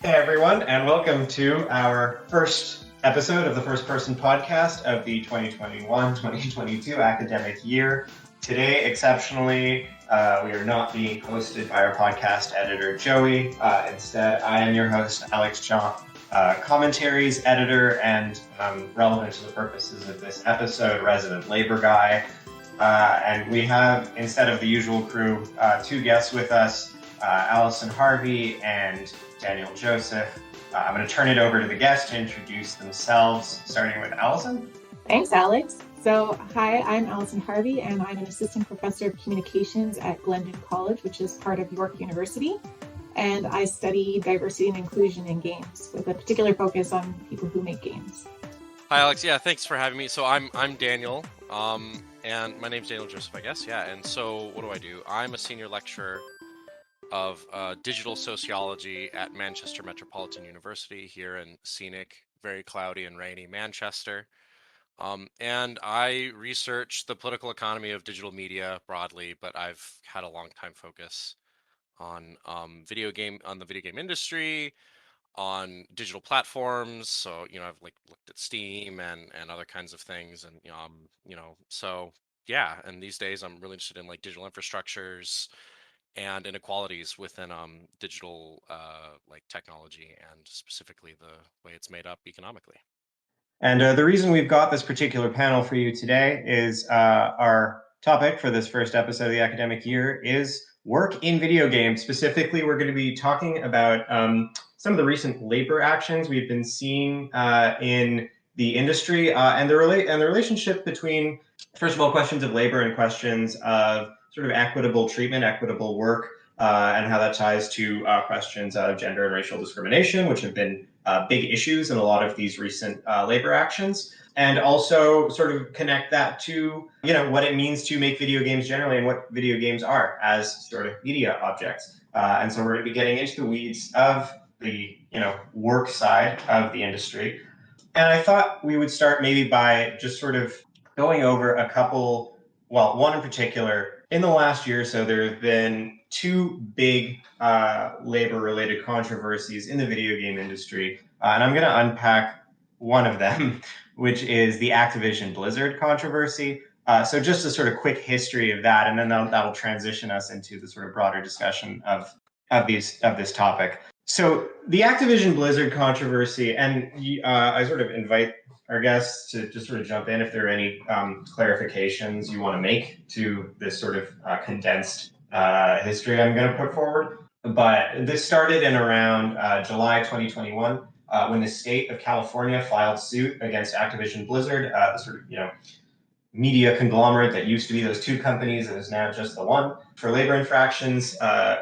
Hey everyone, and welcome to our first episode of the First Person Podcast of the 2021-2022 academic year. Today, exceptionally, we are not being hosted by our podcast editor, Joey. Instead, I am your host, Alex John, commentaries editor and relevant to the purposes of this episode, resident labor guy. And we have, instead of the usual crew, two guests with us, Allison Harvey and Daniel Joseph. I'm going to turn it over to the guests to introduce themselves, starting with Allison. Thanks, Alex. So, hi, I'm Allison Harvey, and I'm an assistant professor of communications at Glendon College, which is part of York University. And I study diversity and inclusion in games, with a particular focus on people who make games. Hi, Alex. Yeah, thanks for having me. So I'm Daniel, and my name's Daniel Joseph, I guess. Yeah, and so what do? I'm a senior lecturer of digital sociology at Manchester Metropolitan University here in scenic, very cloudy and rainy Manchester. And I research the political economy of digital media broadly, but I've had a long time focus on the video game industry, on digital platforms. So, I've looked at Steam and other kinds of things, and so yeah. And these days I'm really interested in digital infrastructures and inequalities within digital technology, and specifically the way it's made up economically. And the reason we've got this particular panel for you today is our topic for this first episode of the academic year is work in video games. Specifically, we're going to be talking about some of the recent labor actions we've been seeing in the industry and the relationship between, first of all, questions of labor and questions of sort of equitable treatment, equitable work, and how that ties to questions of gender and racial discrimination, which have been big issues in a lot of these recent labor actions, and also sort of connect that to, what it means to make video games generally and what video games are as sort of media objects. And so we're going to be getting into the weeds of the, work side of the industry. And I thought we would start maybe by just sort of going over a couple, one in particular. In the last year or so, there have been two big labor-related controversies in the video game industry, and I'm going to unpack one of them, which is the Activision Blizzard controversy. So just a sort of quick history of that, and then that'll transition us into the sort of broader discussion of this topic. So the Activision Blizzard controversy, and I sort of invite our guests to just sort of jump in if there are any clarifications you want to make to this sort of condensed history I'm going to put forward. But this started in around July 2021 when the state of California filed suit against Activision Blizzard, the sort of, media conglomerate that used to be those two companies and is now just the one, for labor infractions,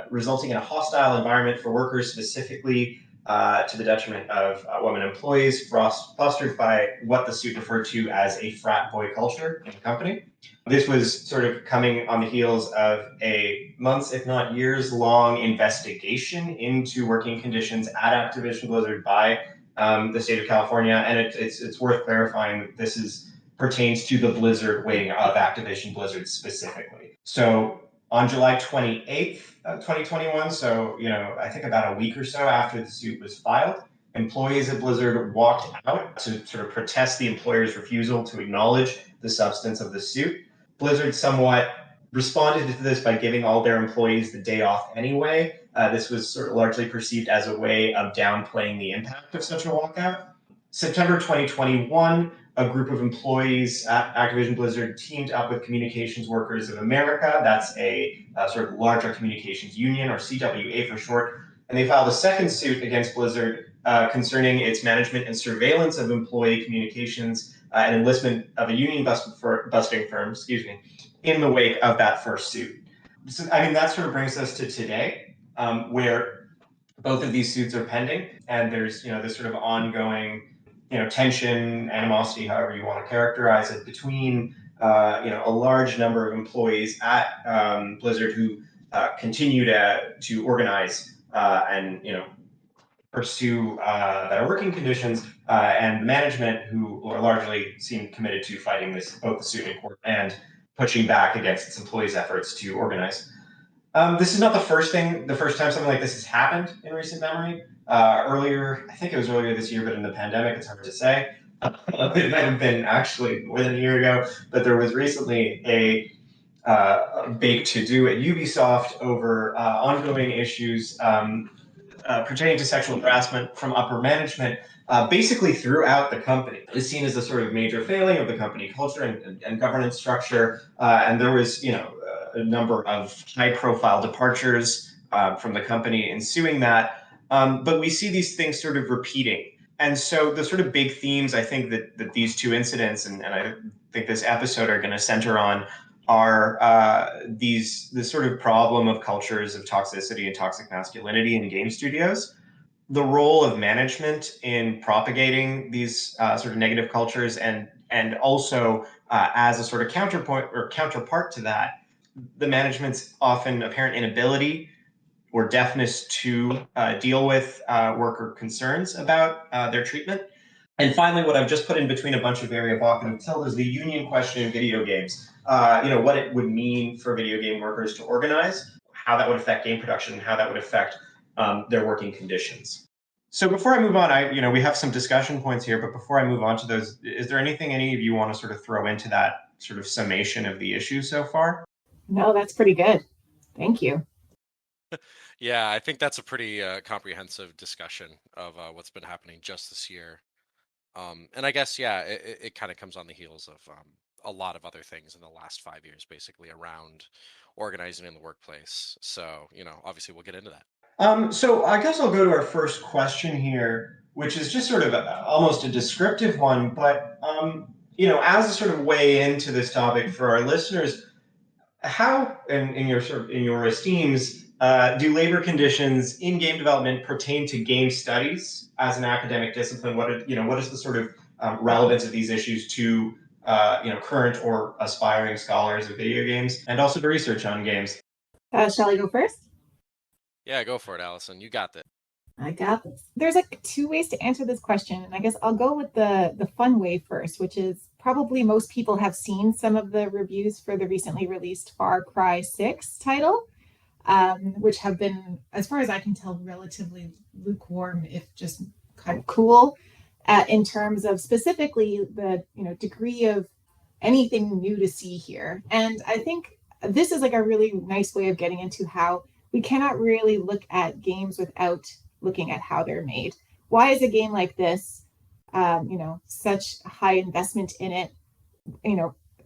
resulting in a hostile environment for workers, specifically to the detriment of women employees, fostered by what the suit referred to as a frat boy culture in the company. This was sort of coming on the heels of a months, if not years long investigation into working conditions at Activision Blizzard by the state of California. And it's worth clarifying that this pertains to the Blizzard wing of Activision Blizzard specifically. So on July 28th, 2021, so, I think about a week or so after the suit was filed, employees at Blizzard walked out to sort of protest the employer's refusal to acknowledge the substance of the suit. Blizzard somewhat responded to this by giving all their employees the day off anyway. This was sort of largely perceived as a way of downplaying the impact of such a walkout. September 2021, a group of employees at Activision Blizzard teamed up with Communications Workers of America. That's a sort of larger communications union, or CWA for short. And they filed a second suit against Blizzard concerning its management and surveillance of employee communications and enlistment of a union busting firm, in the wake of that first suit. So, that sort of brings us to today, where both of these suits are pending, and there's, this sort of ongoing tension, animosity, however you want to characterize it, between a large number of employees at Blizzard who continue to organize and pursue better working conditions, and management who are largely seem committed to fighting both the suit in court and pushing back against its employees' efforts to organize. This is not the first time something like this has happened in recent memory. earlier. I think it was earlier this year, but in the pandemic, it's hard to say. It might have been actually more than a year ago, but there was recently a big to-do at Ubisoft over ongoing issues pertaining to sexual harassment from upper management, basically throughout the company. It's seen as a sort of major failing of the company culture and governance structure, and there was, a number of high-profile departures from the company ensuing that. But we see these things sort of repeating. And so the sort of big themes I think that these two incidents and I think this episode are going to center on are this sort of problem of cultures of toxicity and toxic masculinity in game studios, the role of management in propagating these sort of negative cultures, and also as a sort of counterpoint or counterpart to that, the management's often apparent inability or deafness to deal with worker concerns about their treatment. And finally, what I've just put in between a bunch of very evocative tilde is the union question in video games. What it would mean for video game workers to organize, how that would affect game production, and how that would affect their working conditions. So before I move on, we have some discussion points here, but before I move on to those, is there anything any of you want to sort of throw into that sort of summation of the issue so far? No, that's pretty good. Thank you. Yeah, I think that's a pretty comprehensive discussion of what's been happening just this year. And I guess, yeah, it kind of comes on the heels of a lot of other things in the last 5 years, basically around organizing in the workplace. So, obviously we'll get into that. So I guess I'll go to our first question here, which is just sort of almost a descriptive one, but as a sort of way into this topic for our listeners, how, in your esteems, do labor conditions in game development pertain to game studies as an academic discipline? What is the sort of relevance of these issues to current or aspiring scholars of video games, and also to research on games? Shall I go first? Yeah, go for it, Allison. You got this. I got this. There's like two ways to answer this question, and I guess I'll go with the fun way first, which is probably most people have seen some of the reviews for the recently released Far Cry 6 title, which have been, as far as I can tell, relatively lukewarm, if just kind of cool, in terms of specifically the degree of anything new to see here. And I think this is like a really nice way of getting into how we cannot really look at games without looking at how they're made. Why is a game like this, such high investment in it,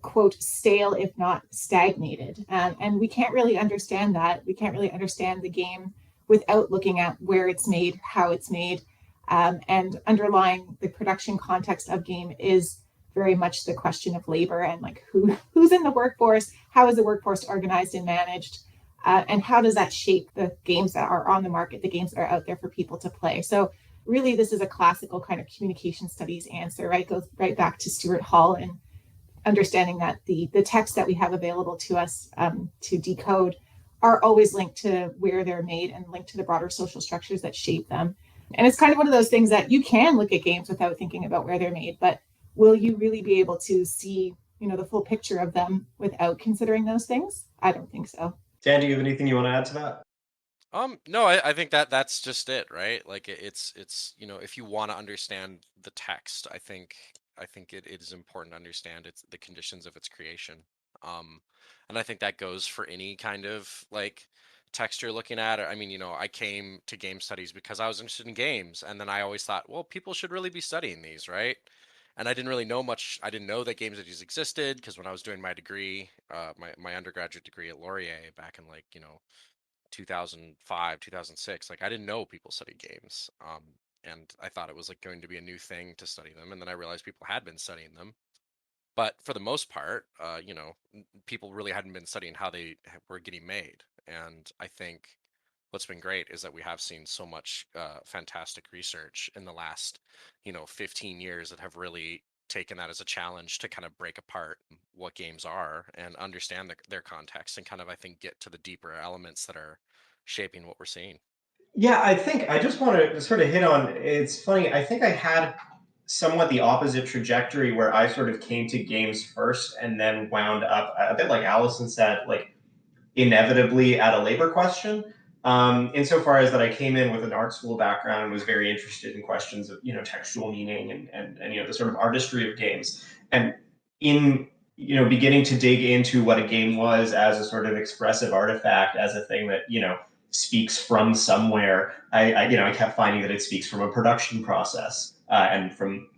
quote, stale, if not stagnated? And we can't really understand that. We can't really understand the game without looking at where it's made, how it's made, and underlying the production context of game is very much the question of labor and like who's in the workforce, how is the workforce organized and managed, and how does that shape the games that are on the market, the games that are out there for people to play. So really, this is a classical kind of communication studies answer, right? Goes right back to Stuart Hall and understanding that the texts that we have available to us to decode are always linked to where they're made and linked to the broader social structures that shape them. And it's kind of one of those things that you can look at games without thinking about where they're made, but will you really be able to see, the full picture of them without considering those things? I don't think so. Dan, do you have anything you want to add to that? No, I think that's just it, right? Like it's if you want to understand the text, I think it is important to understand the conditions of its creation. And I think that goes for any kind of like text you're looking at. I mean, I came to game studies because I was interested in games, and then I always thought, well, people should really be studying these, right? And I didn't really know much. I didn't know that game studies existed because when I was doing my degree, my undergraduate degree at Laurier back in 2005, 2006, like I didn't know people studied games. And I thought it was like going to be a new thing to study them. And then I realized people had been studying them. But for the most part, people really hadn't been studying how they were getting made. And I think what's been great is that we have seen so much fantastic research in the last 15 years that have really taken that as a challenge to kind of break apart what games are and understand their context and kind of, I think, get to the deeper elements that are shaping what we're seeing. Yeah, I think I just want to sort of hit on, it's funny, I think I had somewhat the opposite trajectory where I sort of came to games first and then wound up a bit like Allison said, like inevitably at a labor question. Insofar as that I came in with an art school background and was very interested in questions of, textual meaning and the sort of artistry of games. And in, beginning to dig into what a game was as a sort of expressive artifact, as a thing that, speaks from somewhere, I kept finding that it speaks from a production process and from,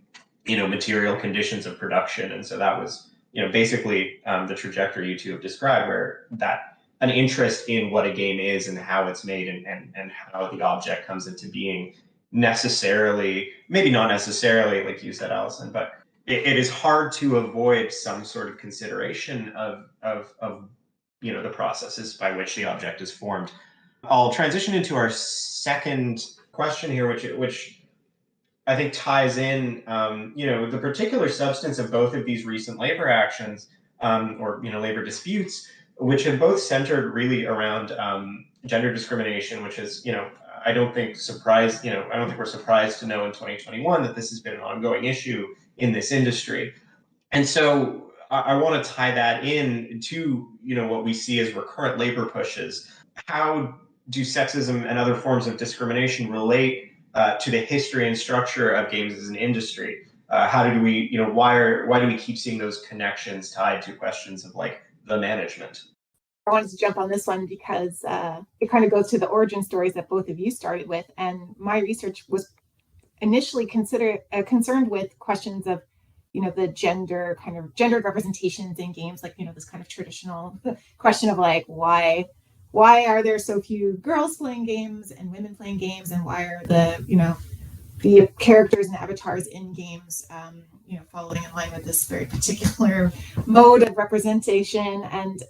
material conditions of production. And so that was, basically the trajectory you two have described, where that an interest in what a game is and how it's made and how the object comes into being necessarily, maybe not necessarily, like you said, Allison, but it is hard to avoid some sort of consideration of the processes by which the object is formed. I'll transition into our second question here, which I think ties in, the particular substance of both of these recent labor actions, or labor disputes, which have both centered really around gender discrimination, which is, I don't think we're surprised to know in 2021 that this has been an ongoing issue in this industry. And so I want to tie that in to, what we see as recurrent labor pushes. How do sexism and other forms of discrimination relate to the history and structure of games as an industry? How do we, why do we keep seeing those connections tied to questions of like the management? I wanted to jump on this one because it kind of goes to the origin stories that both of you started with. And my research was initially concerned with questions of, the gendered representations in games, like, this kind of traditional question of like, why are there so few girls playing games and women playing games, and why are the characters and avatars in games, following in line with this very particular mode of representation. And,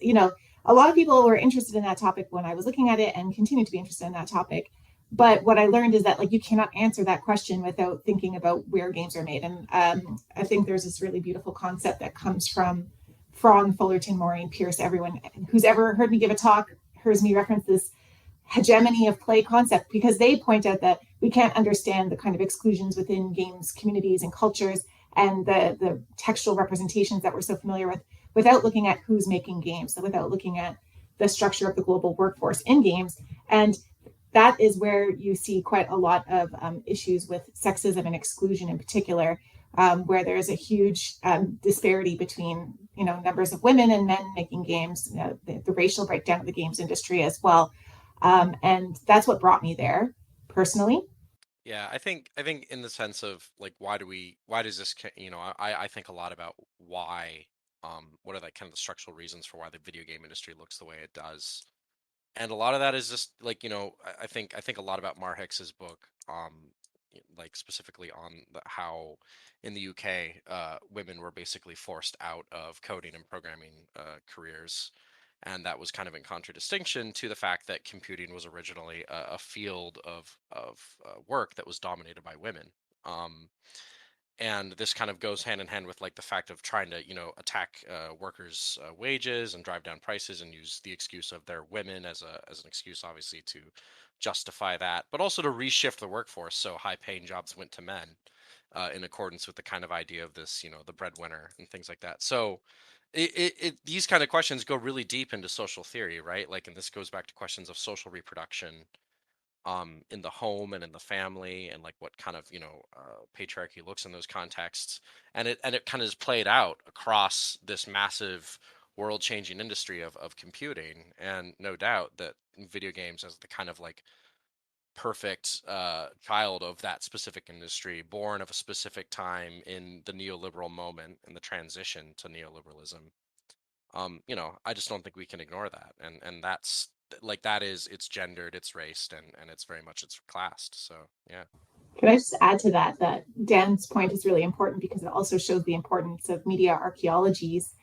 a lot of people were interested in that topic when I was looking at it and continue to be interested in that topic. But what I learned is that like you cannot answer that question without thinking about where games are made. And I think there's this really beautiful concept that comes from Frong, Fullerton, Maureen Pierce. Everyone who's ever heard me give a talk hears me reference this hegemony of play concept, because they point out that we can't understand the kind of exclusions within games communities and cultures and the textual representations that we're so familiar with without looking at who's making games, so without looking at the structure of the global workforce in games. And that is where you see quite a lot of issues with sexism and exclusion in particular, where there's a huge disparity between, numbers of women and men making games, the racial breakdown of the games industry as well. And that's what brought me there personally. Yeah, I think in the sense of like why does this I think a lot about why what are like kind of the structural reasons for why the video game industry looks the way it does. And a lot of that is just like, I think a lot about Mar Hicks's book, like specifically on how in the UK women were basically forced out of coding and programming careers. And that was kind of in contradistinction to the fact that computing was originally a field of work that was dominated by women. And this kind of goes hand in hand with like the fact of trying to attack workers' wages and drive down prices and use the excuse of their women as an excuse, obviously, to justify that, but also to reshift the workforce so high-paying jobs went to men in accordance with the kind of idea of this, the breadwinner and things like that. So these kind of questions go really deep into social theory, right? Like, and this goes back to questions of social reproduction in the home and in the family, and like what kind of patriarchy looks in those contexts, and it kind of is played out across this massive world-changing industry of computing. And no doubt that video games as the kind of like perfect child of that specific industry, born of a specific time in the neoliberal moment and the transition to neoliberalism, I just don't think we can ignore that. And that's like, that is, it's gendered, it's raced, and it's very much, it's classed. So yeah. Can I just add to that Dan's point is really important, because it also shows the importance of media archaeologies,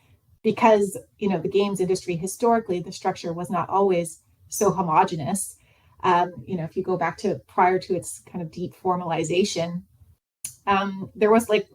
because the games industry historically, the structure was not always so homogenous. If you go back to prior to its kind of deep formalization, there was like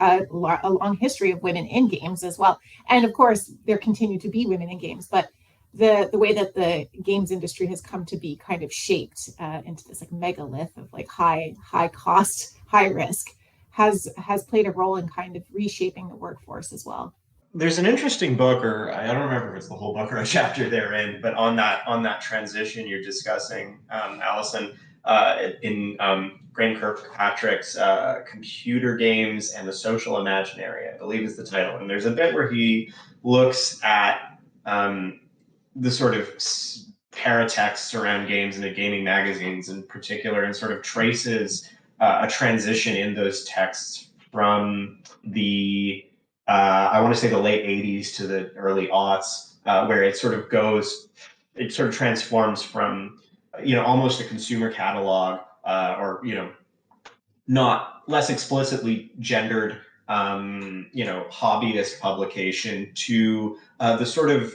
a long history of women in games as well. And of course, there continue to be women in games, but the way that the games industry has come to be kind of shaped into this like megalith of like high cost, high risk has played a role in kind of reshaping the workforce as well. there's an interesting book, or I don't remember if it's the whole book or a chapter therein, but on that transition you're discussing, Allison, in Graham Kirkpatrick's Computer Games and the Social Imaginary, I believe is the title. And there's a bit where he looks at the sort of paratexts around games and the gaming magazines in particular, and sort of traces a transition in those texts from the I want to say the late 80s to the early aughts, where it sort of transforms from, almost a consumer catalog, or, not less explicitly gendered, hobbyist publication to the sort of,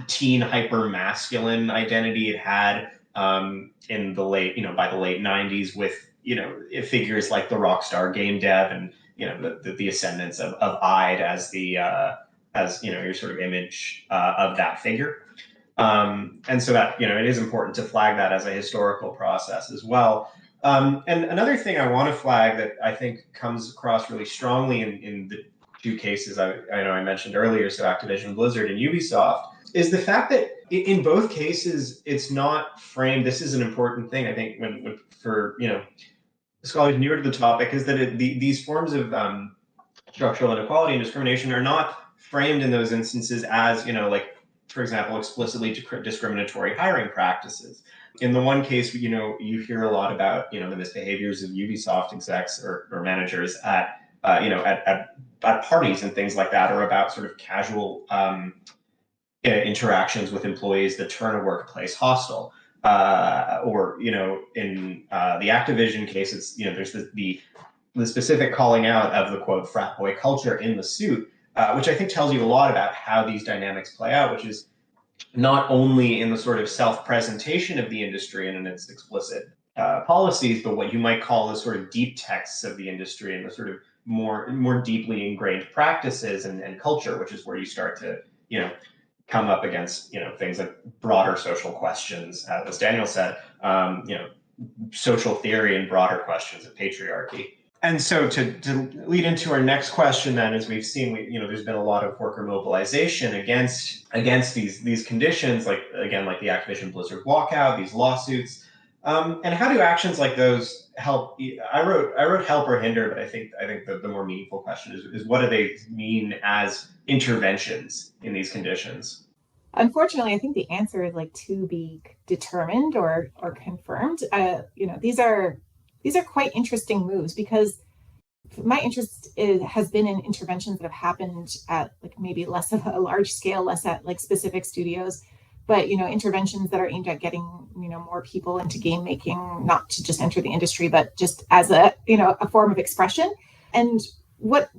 teen hyper masculine identity it had in the late, by the late 90s with, figures like the Rockstar game dev and, the ascendance of Ide as the your sort of image of that figure. And so that, it is important to flag that as a historical process as well. And another thing I want to flag that I think comes across really strongly in the two cases I know I mentioned earlier, so Activision Blizzard and Ubisoft, is the fact that in both cases it's not framed. This is an important thing, I think, when for scholars newer to the topic, is that these forms of structural inequality and discrimination are not framed in those instances as, like, for example, explicitly discriminatory hiring practices. In the one case, you hear a lot about, the misbehaviors of Ubisoft execs or managers at, at parties and things like that, or about sort of casual interactions with employees that turn a workplace hostile. Or, in the Activision case, it's, there's the specific calling out of the quote frat boy culture in the suit, which I think tells you a lot about how these dynamics play out, which is not only in the sort of self-presentation of the industry and in its explicit policies, but what you might call the sort of deep texts of the industry and the sort of more deeply ingrained practices and culture, which is where you start to, come up against, things like broader social questions, as Daniel said, social theory and broader questions of patriarchy. And so to lead into our next question, then, as we've seen, there's been a lot of worker mobilization against these conditions, like the Activision Blizzard walkout, these lawsuits, and how do actions like those help? I wrote help or hinder, but I think the more meaningful question is what do they mean as interventions in these conditions? Unfortunately, I think the answer is like to be determined or confirmed. These are quite interesting moves, because my interest has been in interventions that have happened at like maybe less of a large scale, less at like specific studios, but interventions that are aimed at getting more people into game making, not to just enter the industry, but just as a form of expression. And what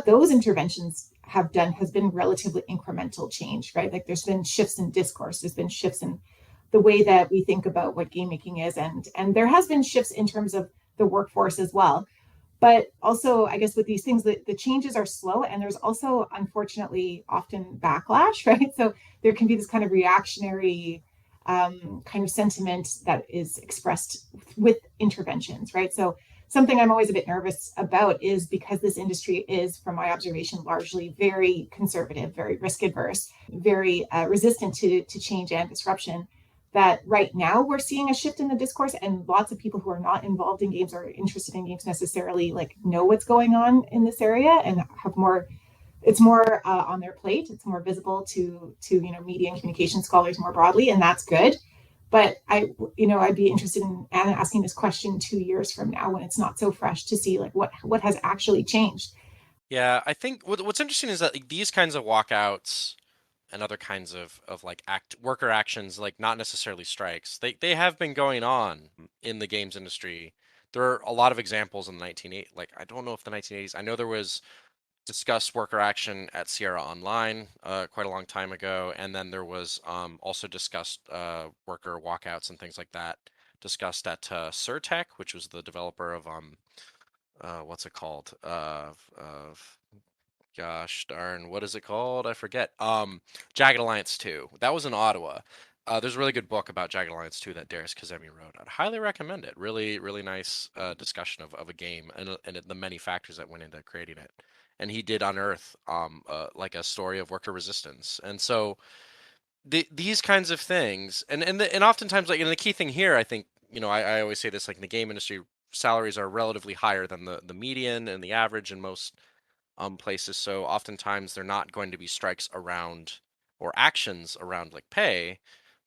those interventions have done has been relatively incremental change, right? Like there's been shifts in discourse, there's been shifts in the way that we think about what game making is, and there has been shifts in terms of the workforce as well. But also, I guess with these things, the changes are slow, and there's also, unfortunately, often backlash, right? So there can be this kind of reactionary kind of sentiment that is expressed with interventions, right? So something I'm always a bit nervous about is, because this industry is, from my observation, largely very conservative, very risk adverse, very resistant to change and disruption, that right now we're seeing a shift in the discourse, and lots of people who are not involved in games or interested in games necessarily like know what's going on in this area and have more, it's more on their plate, it's more visible to media and communication scholars more broadly, and that's good. But I'd be interested in asking this question 2 years from now, when it's not so fresh, to see like what has actually changed. Yeah, I think what's interesting is that like, these kinds of walkouts and other kinds of like worker actions, like not necessarily strikes, they have been going on in the games industry. There are a lot of examples in the 1980s. Like, I don't know if the 1980s, I know there was discussed worker action at Sierra Online quite a long time ago, and then there was also discussed worker walkouts and things like that discussed at Surtech, which was the developer of what's it called? Gosh darn, what is it called? I forget. Jagged Alliance 2. That was in Ottawa. There's a really good book about Jagged Alliance 2 that Darius Kazemi wrote. I'd highly recommend it. Really, really nice discussion of a game and the many factors that went into creating it. And he did unearth like a story of worker resistance. And so these kinds of things, and oftentimes, like, the key thing here, I think, I always say this, like, in the game industry, salaries are relatively higher than the median and the average in most places. So oftentimes they're not going to be strikes around or actions around like pay,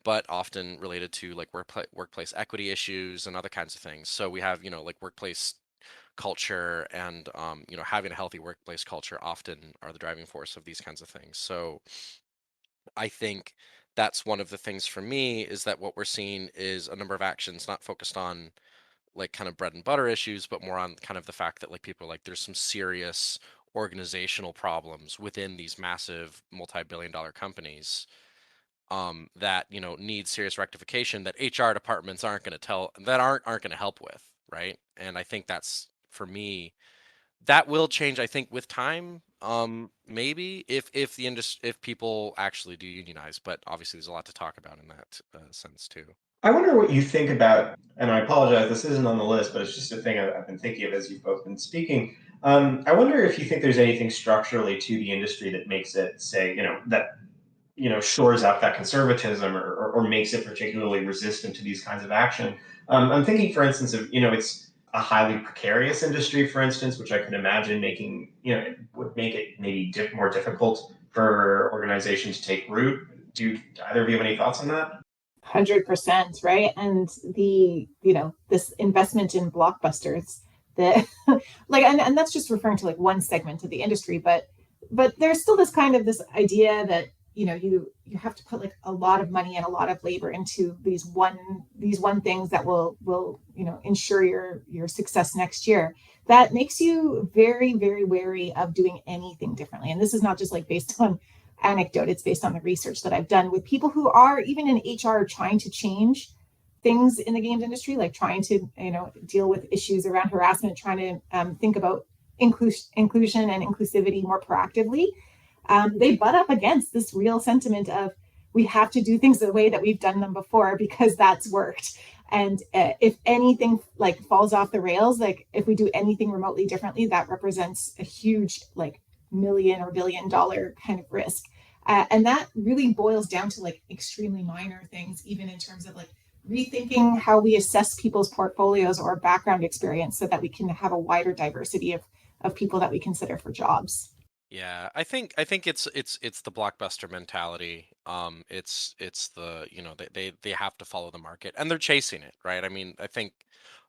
but often related to like workplace equity issues and other kinds of things. So we have, like workplace culture and, having a healthy workplace culture often are the driving force of these kinds of things. So I think that's one of the things for me is that what we're seeing is a number of actions not focused on like kind of bread and butter issues, but more on kind of the fact that like people are like there's some serious organizational problems within these massive multi-billion-dollar companies that need serious rectification that HR departments aren't going to aren't going to help with, right? And I think that's for me that will change. I think with time, maybe if the industry if people actually do unionize, but obviously there's a lot to talk about in that sense too. I wonder what you think about, and I apologize, this isn't on the list, but it's just a thing I've been thinking of as you've both been speaking. I wonder if you think there's anything structurally to the industry that makes it, say, that shores up that conservatism or makes it particularly resistant to these kinds of action. I'm thinking, for instance, of it's a highly precarious industry, for instance, which I could imagine making it would make it maybe more difficult for organizations to take root. Do either of you have any thoughts on that? 100%, right? And this investment in blockbusters that like, and that's just referring to like one segment of the industry, but there's still this kind of this idea that you have to put like a lot of money and a lot of labor into these one things that will ensure your success next year. That makes you very, very wary of doing anything differently. And this is not just like based on anecdote, it's based on the research that I've done with people who are even in HR trying to change things in the games industry, like trying to deal with issues around harassment, trying to think about inclusion and inclusivity more proactively. They butt up against this real sentiment of we have to do things the way that we've done them before because that's worked. And if anything like falls off the rails, like if we do anything remotely differently, that represents a huge like million or $1 billion kind of risk. And that really boils down to like extremely minor things, even in terms of like rethinking how we assess people's portfolios or background experience so that we can have a wider diversity of people that we consider for jobs. Yeah, I think it's the blockbuster mentality. It's the they have to follow the market and they're chasing it, right? I mean, I think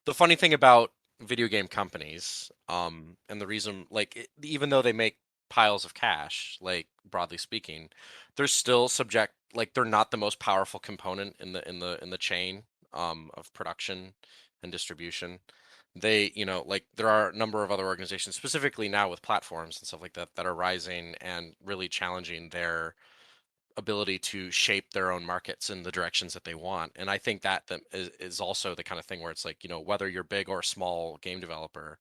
the funny thing about video game companies, and the reason even though they make piles of cash, like broadly speaking, they're still subject like they're not the most powerful component in the chain of production and distribution. They like there are a number of other organizations specifically now with platforms and stuff like that that are rising and really challenging their ability to shape their own markets in the directions that they want. And I think that is also the kind of thing where it's like, whether you're big or small game developer,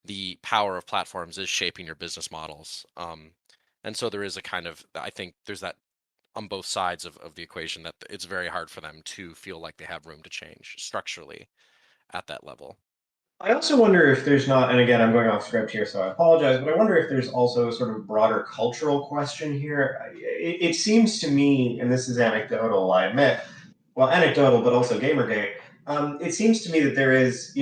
the power of platforms is shaping your business models. And so there is a kind of, I think there's that on both sides of the equation that it's very hard for them to feel like they have room to change structurally at that level. I also wonder if there's not, and again, I'm going off script here, so I apologize, but I wonder if there's also a sort of broader cultural question here. It seems to me, and this is anecdotal, I admit, well, anecdotal, but also Gamergate. It seems to me that there is,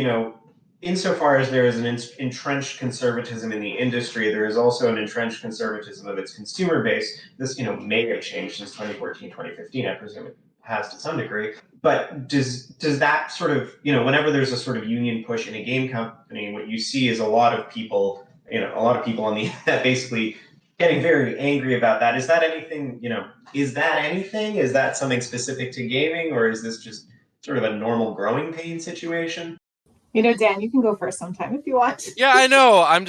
insofar as there is an entrenched conservatism in the industry, there is also an entrenched conservatism of its consumer base. This, may have changed since 2014, 2015. I presume it has to some degree. But does that sort of, whenever there's a sort of union push in a game company, what you see is a lot of people, on the internet basically getting very angry about that. Is that anything, is that anything? Is that something specific to gaming, or is this just sort of a normal growing pain situation? Dan, you can go first sometime if you want. Yeah, I know. I'm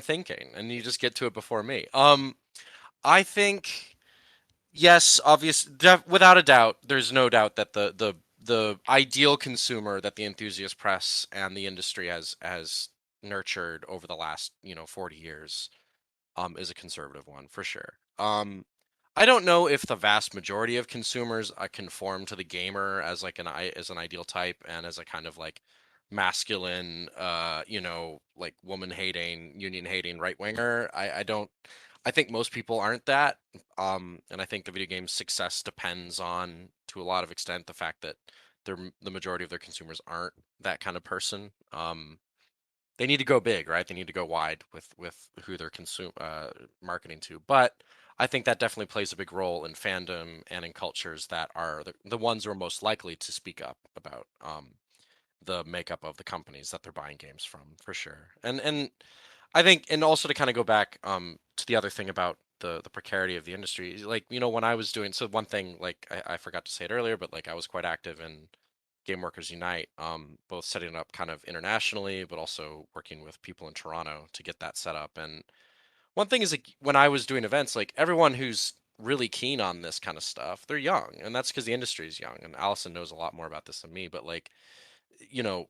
thinking, and you just get to it before me. I think yes, without a doubt, there's no doubt that the ideal consumer that the enthusiast press and the industry has nurtured over the last 40 years is a conservative one for sure. I don't know if the vast majority of consumers conform to the gamer as like as an ideal type and as a kind of like masculine, like woman hating, union hating right winger. I don't. I think most people aren't that, and I think the video game's success depends on, to a lot of extent, the fact that the majority of their consumers aren't that kind of person. They need to go big, right? They need to go wide with who they're marketing to. But I think that definitely plays a big role in fandom and in cultures that are the ones who are most likely to speak up about the makeup of the companies that they're buying games from, for sure. And I think, and also to kind of go back to the other thing about the precarity of the industry, like, when I was doing, so one thing, like I forgot to say it earlier, but like I was quite active in Game Workers Unite, both setting it up kind of internationally, but also working with people in Toronto to get that set up. And one thing is, like, when I was doing events, like everyone who's really keen on this kind of stuff, they're young, and that's because the industry is young. And Allison knows a lot more about this than me, but like,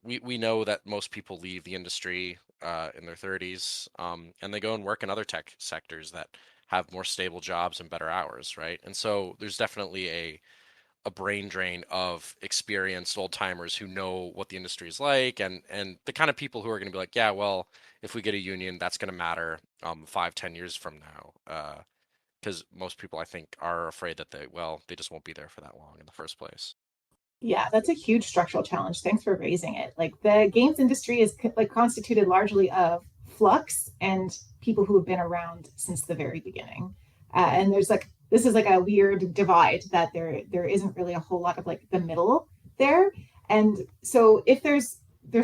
we know that most people leave the industry in their 30s, and they go and work in other tech sectors that have more stable jobs and better hours, right? And so there's definitely a brain drain of experienced old timers who know what the industry is like, and the kind of people who are going to be like, yeah, well, if we get a union, that's going to matter 5-10 years from now, because most people, I think, are afraid that they just won't be there for that long in the first place. Yeah, that's a huge structural challenge. Thanks for raising it. Like the games industry is like constituted largely of flux and people who have been around since the very beginning. And there's like this is like a weird divide that there isn't really a whole lot of like the middle there. And so if there's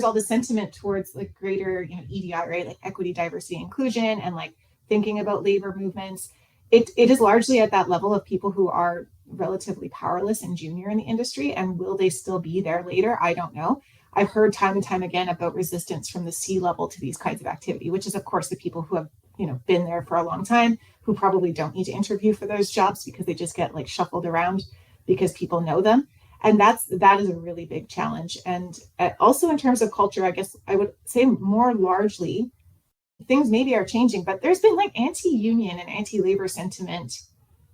all the sentiment towards like greater, EDI, right? Like equity, diversity, inclusion, and like thinking about labor movements, it is largely at that level of people who are relatively powerless and junior in the industry. And will they still be there later? I don't know. I've heard time and time again about resistance from the C level to these kinds of activity, which is of course the people who have been there for a long time, who probably don't need to interview for those jobs because they just get like shuffled around because people know them. And that is a really big challenge. And also in terms of culture, I guess I would say more largely things maybe are changing, but there's been like anti-union and anti-labor sentiment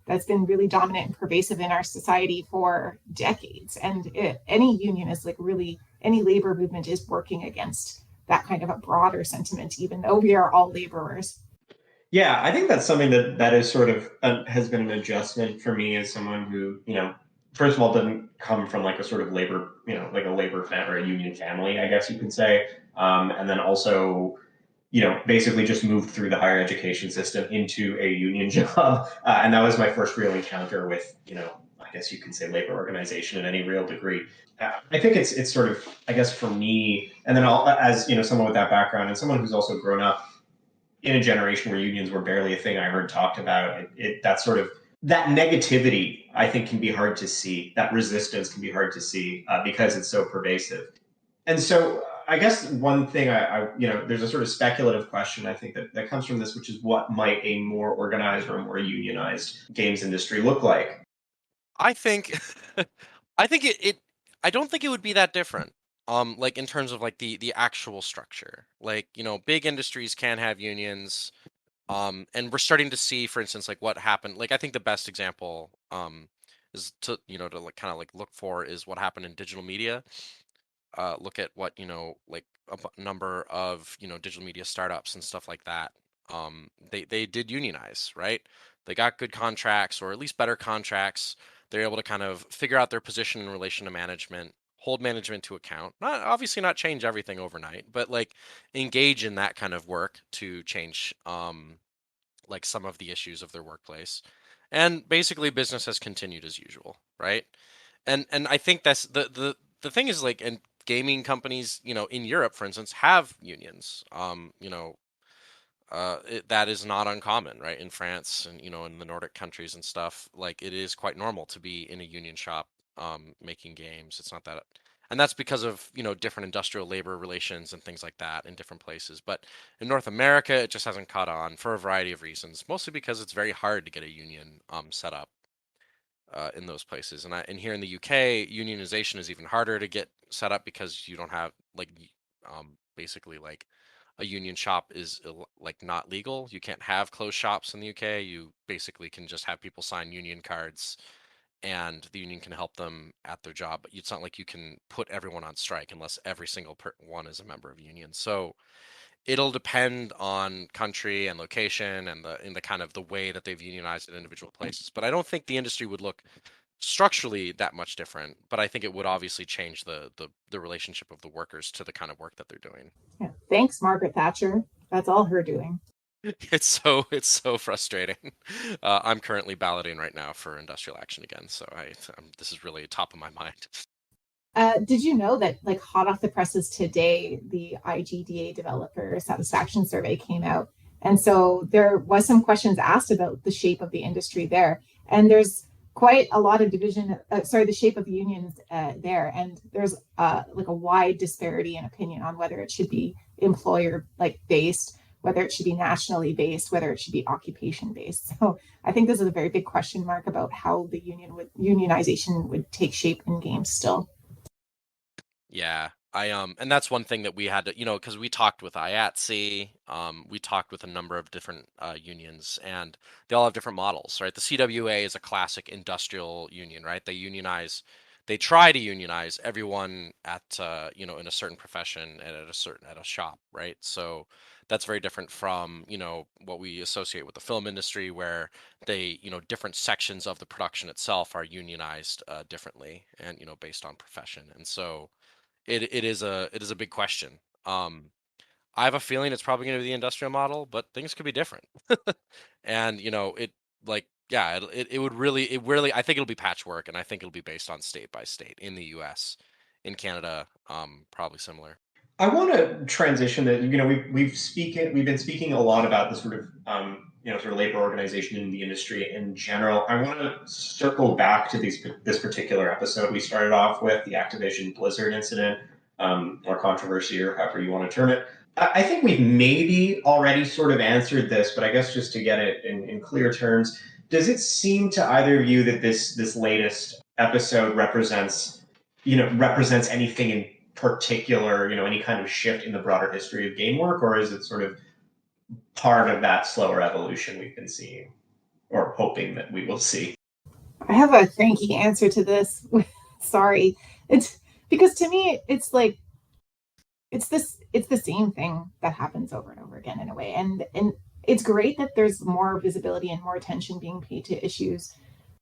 that's been really dominant and pervasive in our society for decades. And any union is like really, any labor movement is working against that kind of a broader sentiment, even though we are all laborers. Yeah, I think that's something that is sort of has been an adjustment for me as someone who, first of all, doesn't come from like a sort of labor, like a labor family or a union family, I guess you could say. And then also, basically just moved through the higher education system into a union job. And that was my first real encounter with, I guess you could say labor organization in any real degree. I think it's sort of, I guess for me, and then as, someone with that background and someone who's also grown up in a generation where unions were barely a thing I heard talked about, that sort of that negativity, I think, can be hard to see. That resistance can be hard to see because it's so pervasive. And so I guess one thing there's a sort of speculative question I think that comes from this, which is what might a more organized or a more unionized games industry look like? I think, I think I don't think it would be that different. Like in terms of like the actual structure, like big industries can have unions. And we're starting to see, for instance, like what happened. Like I think the best example is to like kind of like look for is what happened in digital media. Look at what like number of digital media startups and stuff like that. They did unionize, right? They got good contracts, or at least better contracts. They're able to kind of figure out their position in relation to management, hold management to account. Not obviously not change everything overnight, but like engage in that kind of work to change like some of the issues of their workplace. And basically business has continued as usual, right? And I think that's the thing is, like, and gaming companies, in Europe, for instance, have unions. That is not uncommon, right? In France and in the Nordic countries and stuff, like it is quite normal to be in a union shop making games. It's not that, and that's because of different industrial labor relations and things like that in different places. But in North America, it just hasn't caught on for a variety of reasons, mostly because it's very hard to get a union set up in those places. And here in the UK, unionization is even harder to get set up because you don't have like basically like a union shop is like not legal. You can't have closed shops in the UK. You basically can just have people sign union cards and the union can help them at their job. But it's not like you can put everyone on strike unless every single one is a member of a union. So it'll depend on country and location and the kind of the way that they've unionized in individual places. But I don't think the industry would look structurally that much different. But I think it would obviously change the relationship of the workers to the kind of work that they're doing. Yeah. Thanks, Margaret Thatcher. That's all her doing. It's so frustrating. I'm currently balloting right now for industrial action again, so this is really top of my mind. Did you know that, like, hot off the presses today, the IGDA developer satisfaction survey came out, and so there was some questions asked about the shape of the industry there, and there's quite a lot of division. The shape of the unions there, and there's like a wide disparity in opinion on whether it should be employer like based, whether it should be nationally based, whether it should be occupation based. So I think this is a very big question mark about how the unionization would take shape in games still. Yeah, and that's one thing that we had to, because we talked with IATSE, we talked with a number of different unions, and they all have different models, right? The CWA is a classic industrial union, right? They try to unionize everyone at, in a certain profession and at a shop, right? So that's very different from, what we associate with the film industry, where they, different sections of the production itself are unionized differently and, based on profession. And so it is a big question. I have a feeling it's probably going to be the industrial model, but things could be different. And it like yeah, it would really I think it'll be patchwork, and I think it'll be based on state by state in the U.S. In Canada, probably similar. I want to transition that we've been speaking a lot about the sort of sort of labor organization in the industry in general. I want to circle back to this particular episode. We started off with the Activision Blizzard incident, or controversy, or however you want to term it. I think we've maybe already sort of answered this, but I guess just to get it in clear terms, does it seem to either of you that this latest episode represents anything in particular, any kind of shift in the broader history of game work, or is it sort of part of that slower evolution we've been seeing or hoping that we will see? I have a cranky answer to this. Sorry. It's because to me, it's like, it's the same thing that happens over and over again in a way. And it's great that there's more visibility and more attention being paid to issues.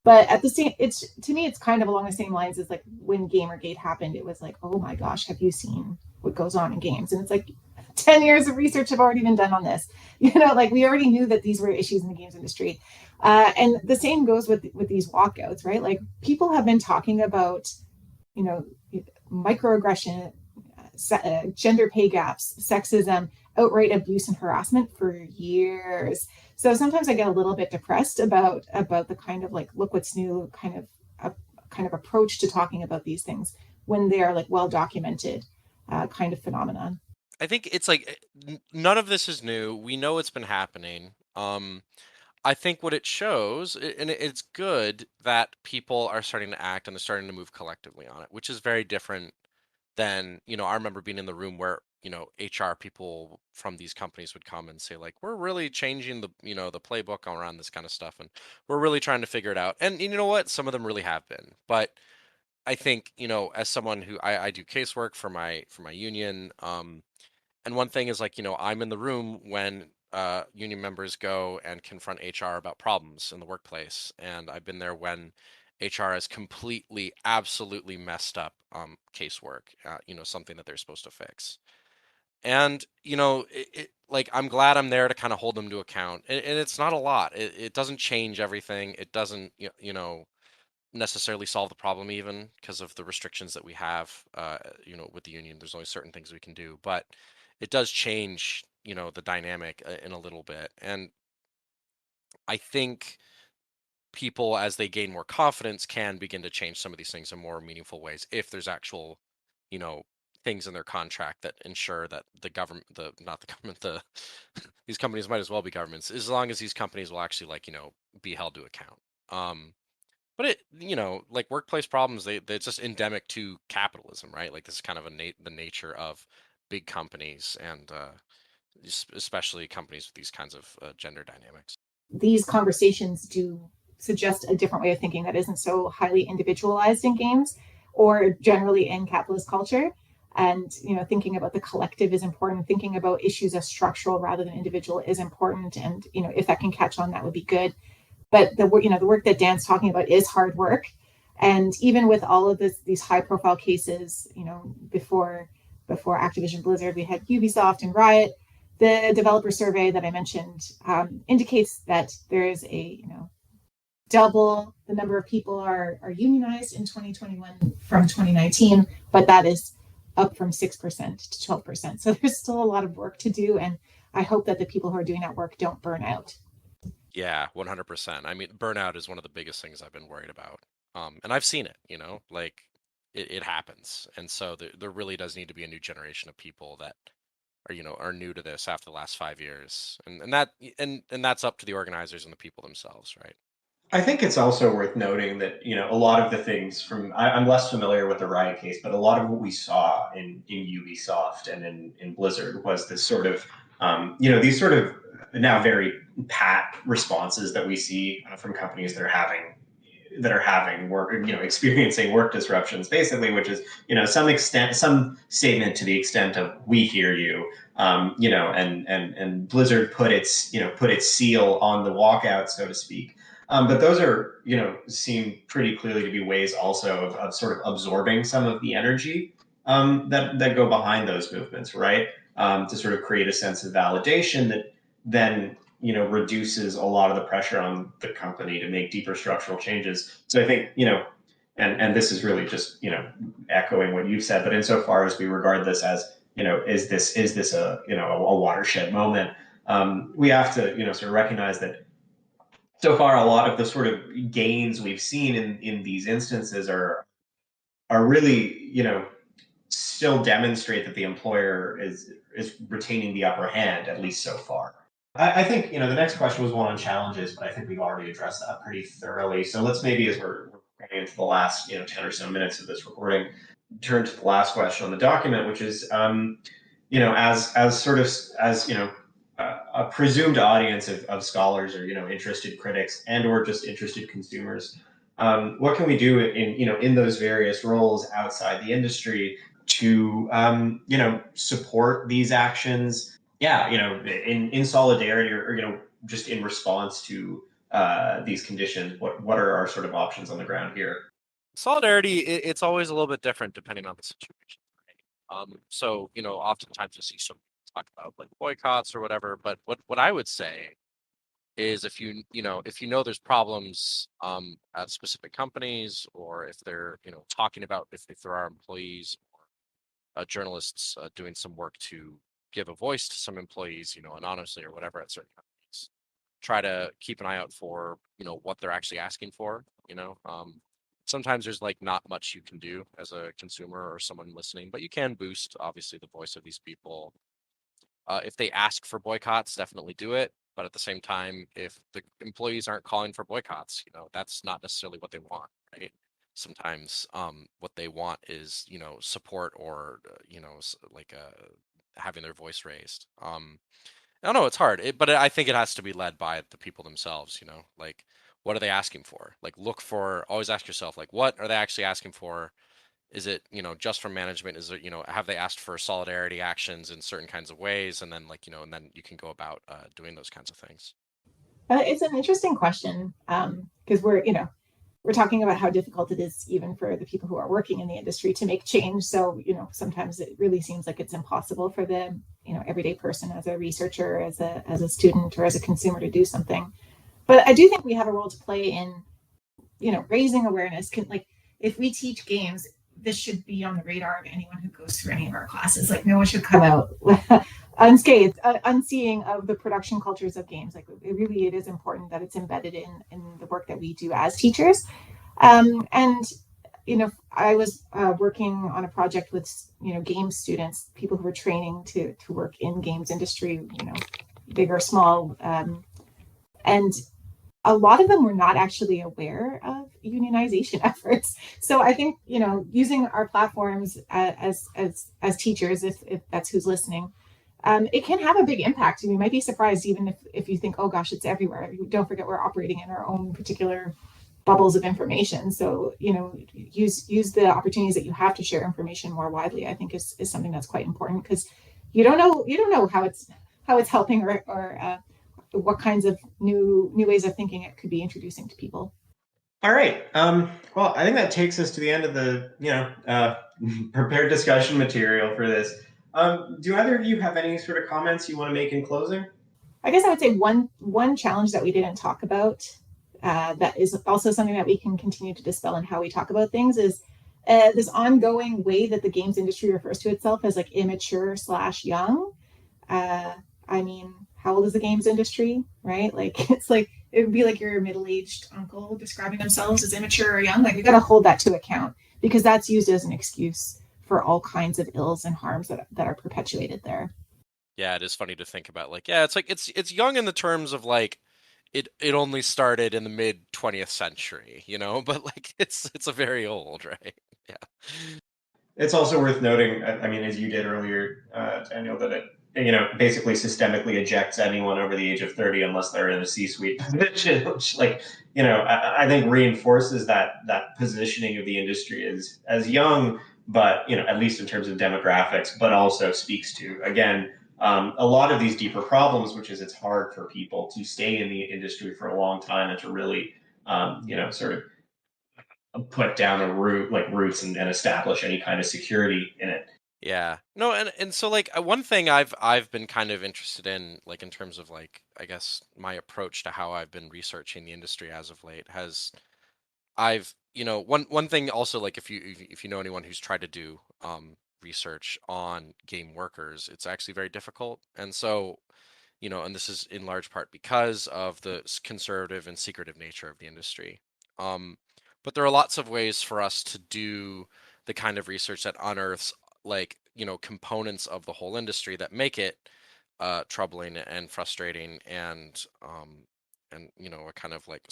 But at the same, it's to me, it's kind of along the same lines as like when Gamergate happened. It was like, oh my gosh, have you seen what goes on in games? And it's like 10 years of research have already been done on this. Like we already knew that these were issues in the games industry. And the same goes with these walkouts, right? Like people have been talking about, microaggression, gender pay gaps, sexism, outright abuse and harassment for years. So sometimes I get a little bit depressed about the kind of like look what's new kind of approach to talking about these things when they are like well documented kind of phenomenon. I think it's like none of this is new. We know it's been happening. I think what it shows, and it's good that people are starting to act and they're starting to move collectively on it, which is very different than, I remember being in the room where, HR people from these companies would come and say like, we're really changing the playbook around this kind of stuff. And we're really trying to figure it out. And you know what? Some of them really have been, but I think, as someone who I do casework for my union, and one thing is like, I'm in the room when union members go and confront HR about problems in the workplace. And I've been there when HR has completely, absolutely messed up casework, something that they're supposed to fix. And, like, I'm glad I'm there to kind of hold them to account. And it's not a lot. It doesn't change everything. It doesn't, necessarily solve the problem even because of the restrictions that we have, with the union. There's only certain things we can do. But it does change, the dynamic in a little bit. And I think people, as they gain more confidence, can begin to change some of these things in more meaningful ways if there's actual, you know, things in their contract that ensure that the government, not the government, these companies might as well be governments, as long as these companies will actually be held to account. But like workplace problems, they're just endemic to capitalism, right? Like this is kind of the nature of big companies, and especially companies with these kinds of gender dynamics. These conversations do suggest a different way of thinking that isn't so highly individualized in games or generally in capitalist culture. And thinking about the collective is important. Thinking about issues as structural rather than individual is important. And if that can catch on, that would be good. But the work that Dan's talking about is hard work. And even with all of these high-profile cases, before Activision Blizzard, we had Ubisoft and Riot. The developer survey that I mentioned indicates that there is a double the number of people are unionized in 2021 from 2019, but that is up from 6% to 12%. So there's still a lot of work to do, and I hope that the people who are doing that work don't burn out. Yeah, 100%. I mean, burnout is one of the biggest things I've been worried about. And I've seen it, like it happens. And so there really does need to be a new generation of people that are new to this after the last 5 years. And that's up to the organizers and the people themselves, right? I think it's also worth noting that a lot of the things I'm less familiar with the Riot case, but a lot of what we saw in Ubisoft and in Blizzard was this sort of these sort of now very pat responses that we see from companies that are having work, experiencing work disruptions, basically, which is some statement to the extent of "we hear you," and Blizzard put its seal on the walkout, so to speak. But those are, seem pretty clearly to be ways also of sort of absorbing some of the energy that go behind those movements, right? To sort of create a sense of validation that then, reduces a lot of the pressure on the company to make deeper structural changes. So I think, and this is really just, echoing what you've said, but insofar as we regard this as, is this a watershed moment? We have to, sort of recognize that so far, a lot of the sort of gains we've seen in these instances are really, still demonstrate that the employer is retaining the upper hand, at least so far. I think, the next question was one on challenges, but I think we've already addressed that pretty thoroughly. So let's maybe, as we're getting into the last, 10 or so minutes of this recording, turn to the last question on the document, which is, a presumed audience of scholars or interested critics and or just interested consumers. What can we do in those various roles outside the industry to support these actions? Yeah, in solidarity or just in response to these conditions. What are our sort of options on the ground here? Solidarity, it's always a little bit different depending on the situation. Right? So oftentimes you see some talk about like boycotts or whatever, but what I would say is if you know there's problems at specific companies, or if they're talking about if there are employees or journalists doing some work to give a voice to some employees, anonymously or whatever at certain companies, try to keep an eye out for what they're actually asking for. Sometimes there's like not much you can do as a consumer or someone listening, but you can boost obviously the voice of these people. If they ask for boycotts, definitely do it. But at the same time, if the employees aren't calling for boycotts, that's not necessarily what they want, right? Sometimes what they want is, support or, having their voice raised. I don't know, it's hard, but I think it has to be led by the people themselves, like, what are they asking for? Like, always ask yourself, like, what are they actually asking for? Is it, just from management? Is it, have they asked for solidarity actions in certain kinds of ways? And then and then you can go about doing those kinds of things. It's an interesting question because we're talking about how difficult it is even for the people who are working in the industry to make change. So, sometimes it really seems like it's impossible for the, everyday person as a researcher, as a student, or as a consumer to do something. But I do think we have a role to play in, raising awareness. If we teach games, this should be on the radar of anyone who goes through any of our classes. Like, no one should come out unscathed, unseeing of the production cultures of games. Like, it is important that it's embedded in the work that we do as teachers. And I was working on a project with game students, people who were training to work in games industry, big or small, and a lot of them were not actually aware of unionization efforts. So I think, using our platforms as teachers, if that's who's listening, it can have a big impact. And you might be surprised even if you think, oh gosh, it's everywhere. Don't forget we're operating in our own particular bubbles of information. So, use the opportunities that you have to share information more widely, I think is something that's quite important, because you don't know how it's helping or what kinds of new ways of thinking it could be introducing to people. All right. Well, I think that takes us to the end of the prepared discussion material for this. Do either of you have any sort of comments you want to make in closing? I guess I would say one challenge that we didn't talk about, that is also something that we can continue to dispel in how we talk about things, is this ongoing way that the games industry refers to itself as like immature / young. I mean, how old is the games industry, right? Like, it's like, it would be like your middle-aged uncle describing themselves as immature or young. Like, we got to hold that to account, because that's used as an excuse for all kinds of ills and harms that are perpetuated there. Yeah, it is funny to think about. Like, yeah, it's like it's young in the terms of like it only started in the mid 20th century, but like it's a very old, right? Yeah. It's also worth noting, I mean, as you did earlier, Daniel, that it basically systemically ejects anyone over the age of 30 unless they're in a C-suite position, which, I think reinforces that positioning of the industry as young, but at least in terms of demographics, but also speaks to, again, a lot of these deeper problems, which is it's hard for people to stay in the industry for a long time and to really, sort of put down roots and establish any kind of security in it. Yeah. No, and so like one thing I've been kind of interested in, like in terms of like I guess my approach to how I've been researching the industry as of late I've one thing also, like if you know anyone who's tried to do research on game workers, it's actually very difficult. And so, and this is in large part because of the conservative and secretive nature of the industry. But there are lots of ways for us to do the kind of research that unearths like, components of the whole industry that make it troubling and frustrating and a kind of like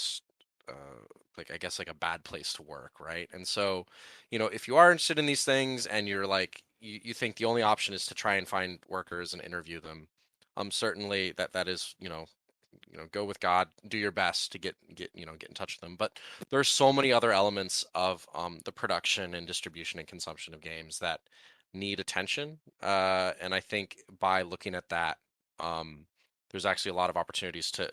I guess like a bad place to work, right? And so, if you are interested in these things and you're like you think the only option is to try and find workers and interview them, certainly that is, go with God, do your best to get in touch with them. But there's so many other elements of the production and distribution and consumption of games that need attention. And I think by looking at that, there's actually a lot of opportunities to,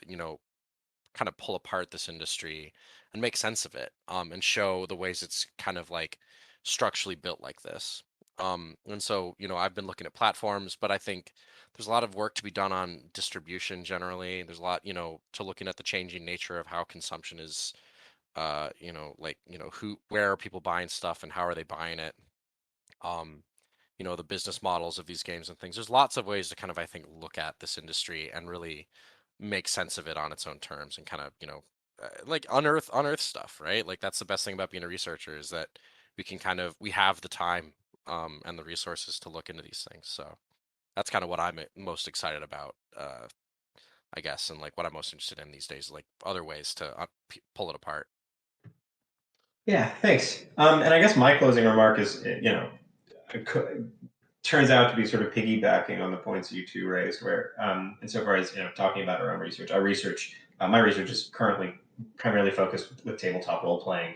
kind of pull apart this industry and make sense of it, and show the ways it's kind of like structurally built like this. And so, I've been looking at platforms, but I think there's a lot of work to be done on distribution generally. There's a lot, to looking at the changing nature of how consumption is, where are people buying stuff and how are they buying it? The business models of these games and things. There's lots of ways to kind of, I think, look at this industry and really make sense of it on its own terms and kind of, like unearth stuff, right? Like that's the best thing about being a researcher, is that we have the time and the resources to look into these things. So that's kind of what I'm most excited about, I guess, and like what I'm most interested in these days, like other ways to pull it apart. Yeah, thanks. And I guess my closing remark is, turns out to be sort of piggybacking on the points you two raised, where insofar as talking about our own research, my research is currently primarily focused with tabletop role playing,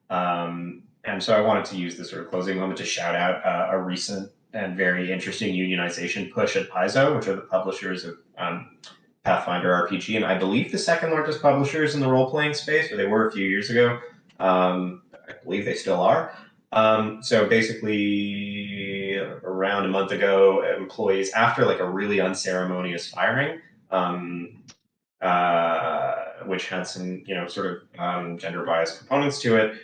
and so I wanted to use this sort of closing moment to shout out a recent and very interesting unionization push at Paizo, which are the publishers of Pathfinder RPG, and I believe the second largest publishers in the role playing space, or they were a few years ago. I believe they still are. So basically, around a month ago, employees, after like a really unceremonious firing, which had some, sort of gender biased components to it,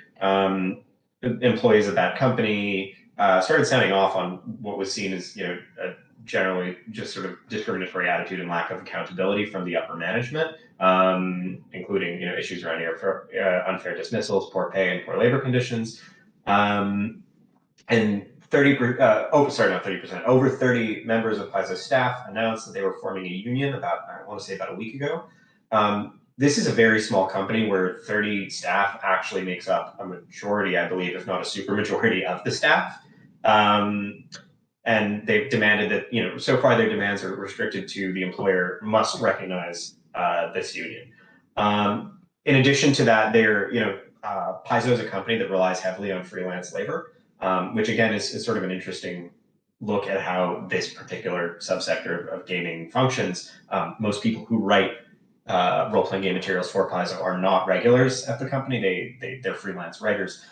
employees of that company started sounding off on what was seen as, a generally just sort of discriminatory attitude and lack of accountability from the upper management, including issues around unfair dismissals, poor pay, and poor labor conditions. And 30%, over 30 members of Paizo staff announced that they were forming a union I want to say about a week ago. This is a very small company where 30 staff actually makes up a majority, I believe, if not a super majority of the staff. and they've demanded that, so far their demands are restricted to the employer must recognize this union. In addition to that, Paizo is a company that relies heavily on freelance labor, which again is sort of an interesting look at how this particular subsector of gaming functions. Most people who write role-playing game materials for Paizo are not regulars at the company. They're freelance writers.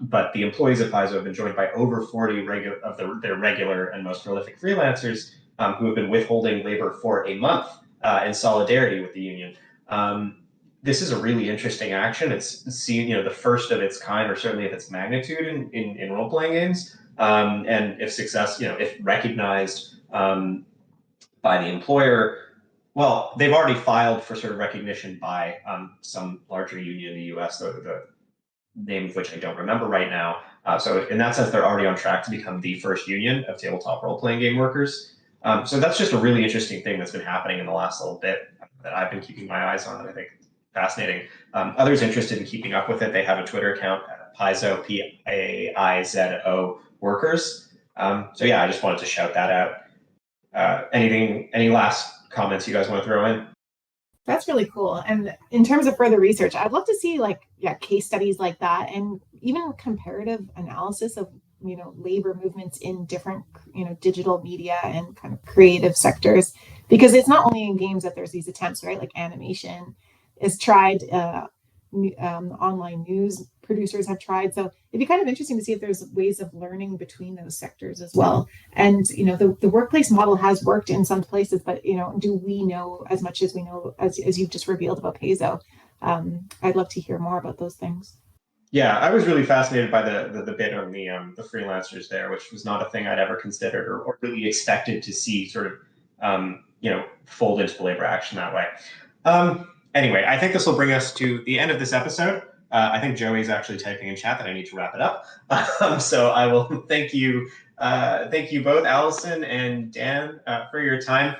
But the employees of Paizo have been joined by over 40 of their regular and most prolific freelancers who have been withholding labor for a month in solidarity with the union. This is a really interesting action. It's the first of its kind, or certainly of its magnitude in role-playing games. And if recognized by the employer, well, they've already filed for sort of recognition by some larger union in the US, the name of which I don't remember right now. So in that sense, they're already on track to become the first union of tabletop role-playing game workers. So that's just a really interesting thing that's been happening in the last little bit that I've been keeping my eyes on, and I think fascinating. Others interested in keeping up with it, they have a Twitter account, Paizo, P-A-I-Z-O workers. So yeah, I just wanted to shout that out. Any last comments you guys want to throw in? That's really cool. And in terms of further research, I'd love to see case studies like that, and even comparative analysis of labor movements in different digital media and kind of creative sectors, because it's not only in games that there's these attempts, right? Like animation is tried, online news producers have tried. So it'd be kind of interesting to see if there's ways of learning between those sectors as well. And the workplace model has worked in some places, but do we know as much as we know as you've just revealed about Paizo? I'd love to hear more about those things. Yeah, I was really fascinated by the bit on the freelancers there, which was not a thing I'd ever considered or really expected to see sort of fold into the labor action that way. Anyway, I think this will bring us to the end of this episode. I think Joey's actually typing in chat that I need to wrap it up. So I will thank you both, Allison and Dan, for your time.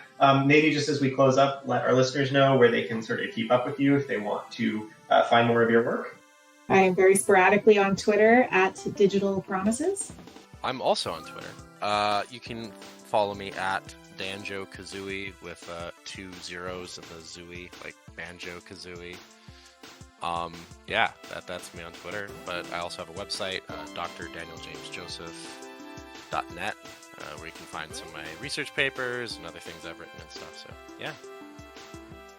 Maybe just as we close up, let our listeners know where they can sort of keep up with you if they want to find more of your work. I am very sporadically on Twitter at Digital Promises. I'm also on Twitter. You can follow me at Danjo Kazooie with 2 zeros in the Zooey, like Banjo Kazooie. That's me on Twitter. But I also have a website, drdaniel-james-joseph.net, where you can find some of my research papers and other things I've written and stuff. So yeah.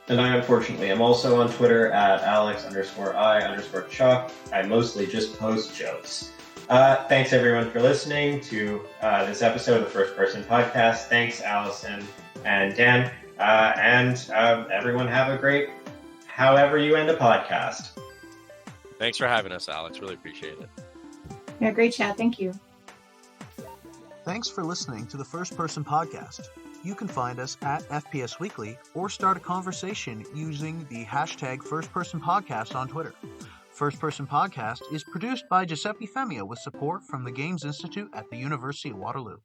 And I, unfortunately, am also on Twitter at Alex_I_Chuck. I mostly just post jokes. Thanks, everyone, for listening to this episode of the First Person Podcast. Thanks, Allison and Dan. And everyone have a great however you end a podcast. Thanks for having us, Alex. Really appreciate it. Yeah, great chat. Thank you. Thanks for listening to the First Person Podcast. You can find us at FPS Weekly or start a conversation using the hashtag First Person Podcast on Twitter. First Person Podcast is produced by Giuseppe Femia with support from the Games Institute at the University of Waterloo.